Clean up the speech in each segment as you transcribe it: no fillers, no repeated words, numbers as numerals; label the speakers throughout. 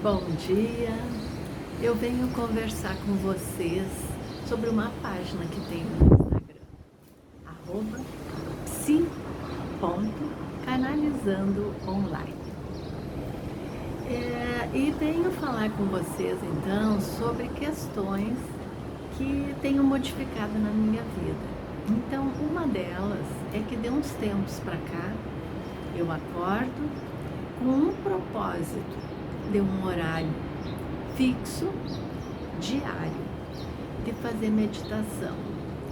Speaker 1: Bom dia, eu venho conversar com vocês sobre uma página que tem no Instagram, @psi.canalizando_online. E venho falar com vocês então sobre questões que tenho modificado na minha vida. Então, uma delas é que de uns tempos para cá, eu acordo com um propósito de um horário fixo, diário, de fazer meditação,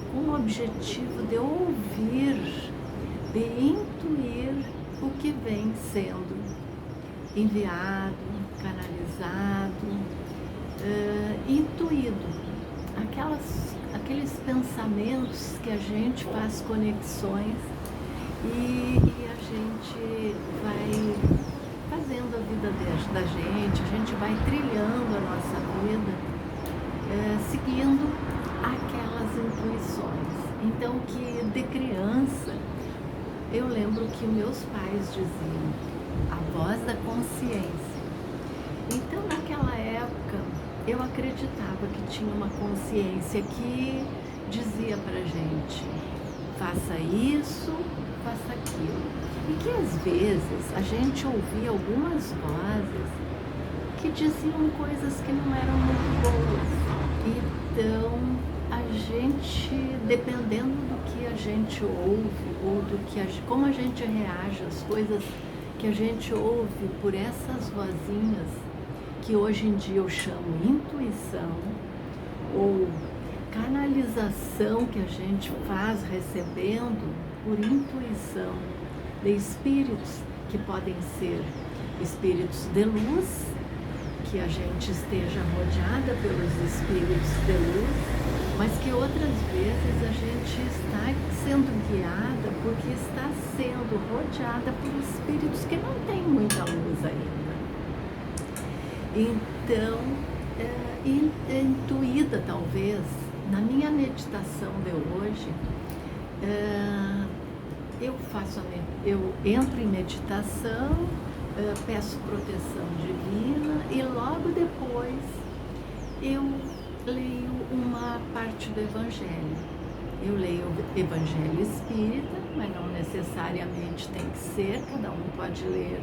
Speaker 1: com o objetivo de ouvir, de intuir o que vem sendo enviado, canalizado, intuído, aqueles pensamentos que a gente faz conexões e a gente vai fazendo a vida da gente, a gente vai trilhando a nossa vida, seguindo aquelas intuições. Então, que de criança, eu lembro que meus pais diziam, a voz da consciência. Então, naquela época, eu acreditava que tinha uma consciência que dizia pra gente, faça isso, faça aquilo. E que às vezes a gente ouvia algumas vozes que diziam coisas que não eram muito boas. Então, a gente, dependendo do que a gente ouve, ou como a gente reage às coisas que a gente ouve por essas vozinhas, que hoje em dia eu chamo intuição, ou canalização que a gente faz recebendo por intuição, de espíritos que podem ser espíritos de luz, que a gente esteja rodeada pelos espíritos de luz, mas que outras vezes a gente está sendo guiada porque está sendo rodeada por espíritos que não têm muita luz ainda. Então, intuída talvez, na minha meditação de hoje, eu entro em meditação, peço proteção divina e logo depois eu leio uma parte do Evangelho. Eu leio o Evangelho Espírita, mas não necessariamente tem que ser, cada um pode ler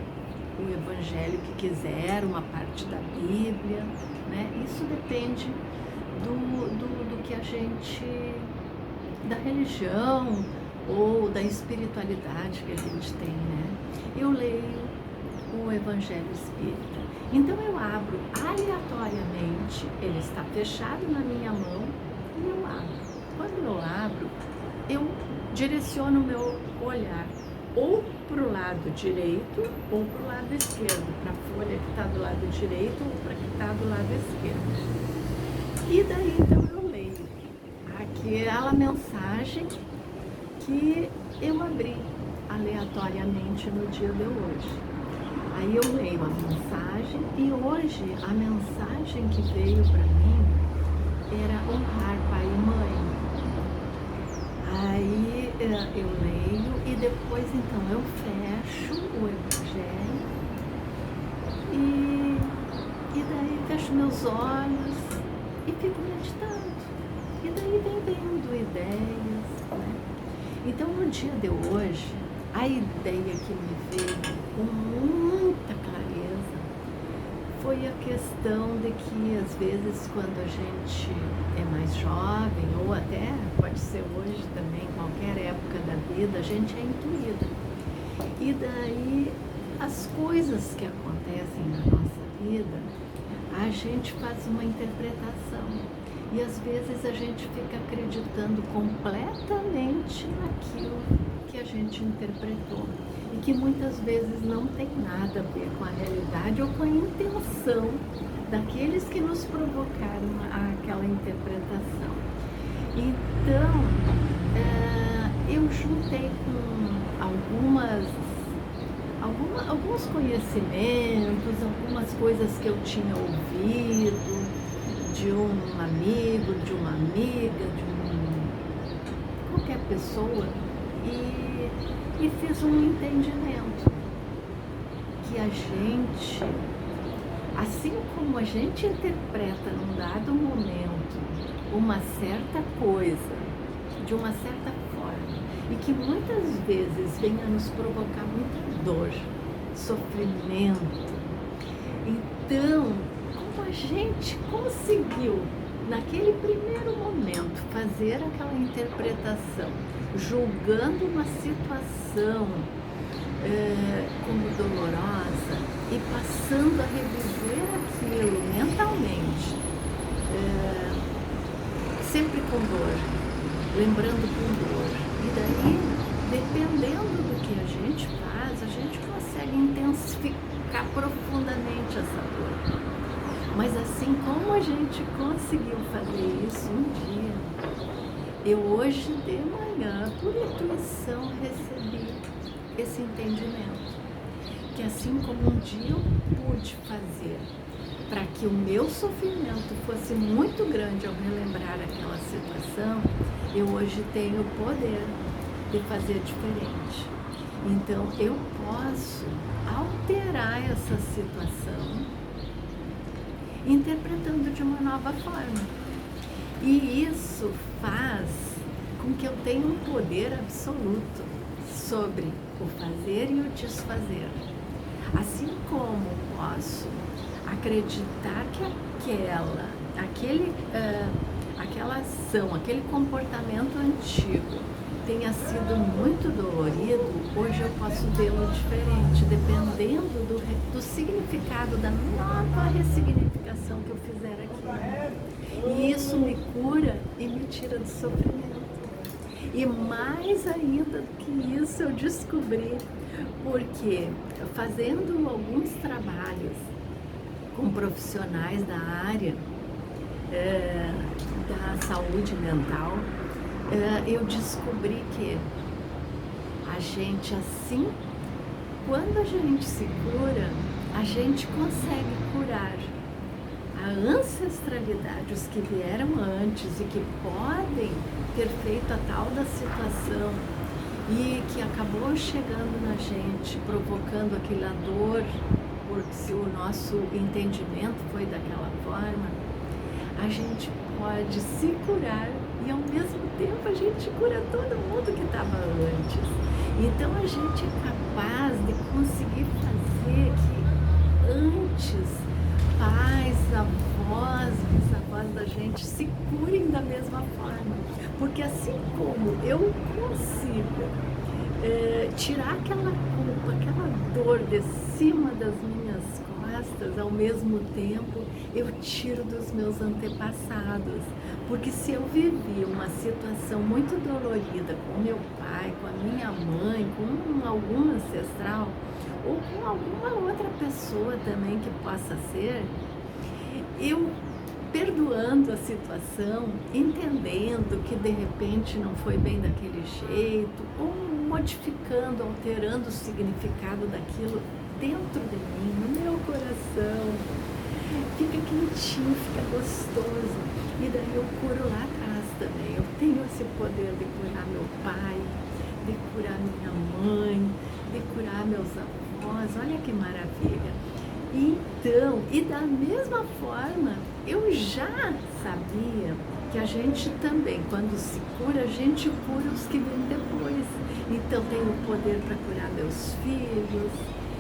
Speaker 1: o Evangelho que quiser, uma parte da Bíblia, né? Isso depende do que a gente, da religião, ou da espiritualidade que a gente tem, né? Eu leio o Evangelho Espírita. Então eu abro aleatoriamente, ele está fechado na minha mão e eu abro. Quando eu abro, eu direciono o meu olhar ou para o lado direito ou para o lado esquerdo, para a folha que está do lado direito ou para a que está do lado esquerdo. E daí então eu leio aquela mensagem que eu abri aleatoriamente no dia de hoje. Aí eu leio a mensagem e hoje a mensagem que veio para mim era honrar pai e mãe. Aí eu leio e depois então eu fecho o Evangelho e daí fecho meus olhos e fico meditando. E daí vem vindo ideias, né? Então, no dia de hoje, a ideia que me veio com muita clareza foi a questão de que, às vezes, quando a gente é mais jovem, ou até pode ser hoje também, qualquer época da vida, a gente é intuída. E daí, as coisas que acontecem na nossa vida, a gente faz uma interpretação. E às vezes a gente fica acreditando completamente naquilo que a gente interpretou e que muitas vezes não tem nada a ver com a realidade ou com a intenção daqueles que nos provocaram aquela interpretação. Então, eu juntei com alguns conhecimentos, algumas coisas que eu tinha ouvido, de um amigo, de uma amiga, de qualquer pessoa, e fiz um entendimento que a gente Assim como a gente interpreta num dado momento uma certa coisa, de uma certa forma, e que muitas vezes vem a nos provocar muita dor, sofrimento. Então, como a gente conseguiu, naquele primeiro momento, fazer aquela interpretação, julgando uma situação como dolorosa e passando a reviver aquilo mentalmente, sempre com dor, lembrando com dor. E daí, dependendo do que a gente faz, a gente consegue intensificar profundamente essa dor. Mas assim como a gente conseguiu fazer isso um dia, eu hoje de manhã, por intuição, recebi esse entendimento. Que assim como um dia eu pude fazer para que o meu sofrimento fosse muito grande ao relembrar aquela situação, eu hoje tenho o poder de fazer diferente. Então eu posso alterar essa situação interpretando de uma nova forma. E isso faz com que eu tenha um poder absoluto sobre o fazer e o desfazer. Assim como posso acreditar que aquela ação, aquele comportamento antigo tenha sido muito dolorido, hoje eu posso vê-lo diferente, dependendo do significado da nova ressignificação que eu fizer aqui. E isso me cura e me tira do sofrimento. E mais ainda do que isso eu descobri, porque fazendo alguns trabalhos com profissionais da área da saúde mental, eu descobri que a gente assim, quando a gente se cura, a gente consegue curar a ancestralidade, os que vieram antes e que podem ter feito a tal da situação e que acabou chegando na gente, provocando aquela dor, porque se o nosso entendimento foi daquela forma, a gente pode se curar e ao mesmo tempo a gente cura todo mundo que estava antes. Então a gente é capaz de conseguir fazer que antes pais, avós, bisavós da gente se curem da mesma forma. Porque assim como eu consigo tirar aquela culpa, aquela dor de cima das minhas costas, ao mesmo tempo eu tiro dos meus antepassados. Porque se eu vivi uma situação muito dolorida com meu pai, com a minha mãe, com algum ancestral, ou com alguma outra pessoa também que possa ser, eu perdoando a situação, entendendo que de repente não foi bem daquele jeito, ou modificando, alterando o significado daquilo dentro de mim, no meu coração, fica quentinho, fica gostoso. E daí eu curo lá atrás também. Eu tenho esse poder de curar meu pai, de curar minha mãe, de curar meus avós. Olha que maravilha. Então, e da mesma forma, eu já sabia que a gente também, quando se cura, a gente cura os que vêm depois. Então, tenho o poder para curar meus filhos,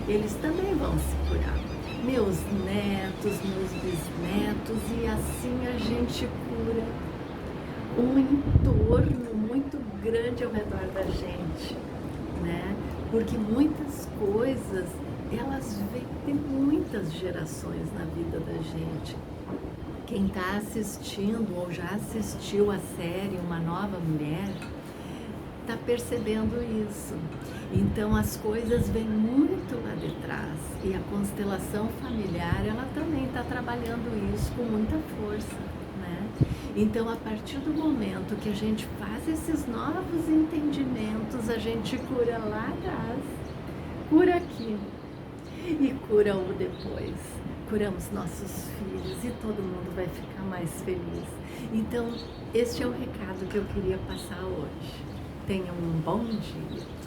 Speaker 1: eles também vão se curar. Meus netos, meus bisnetos, e assim a gente cura um entorno muito grande ao redor da gente, né? Porque muitas coisas, elas vêm de muitas gerações na vida da gente. Quem está assistindo ou já assistiu a série Uma Nova Mulher, está percebendo isso. Então as coisas vêm muito lá de trás e a constelação familiar, ela também está trabalhando isso com muita força, né? Então a partir do momento que a gente faz esses novos entendimentos, a gente cura lá atrás, cura aqui e cura o depois. Curamos nossos filhos e todo mundo vai ficar mais feliz. Então este é o recado que eu queria passar hoje. Tenham um bom dia.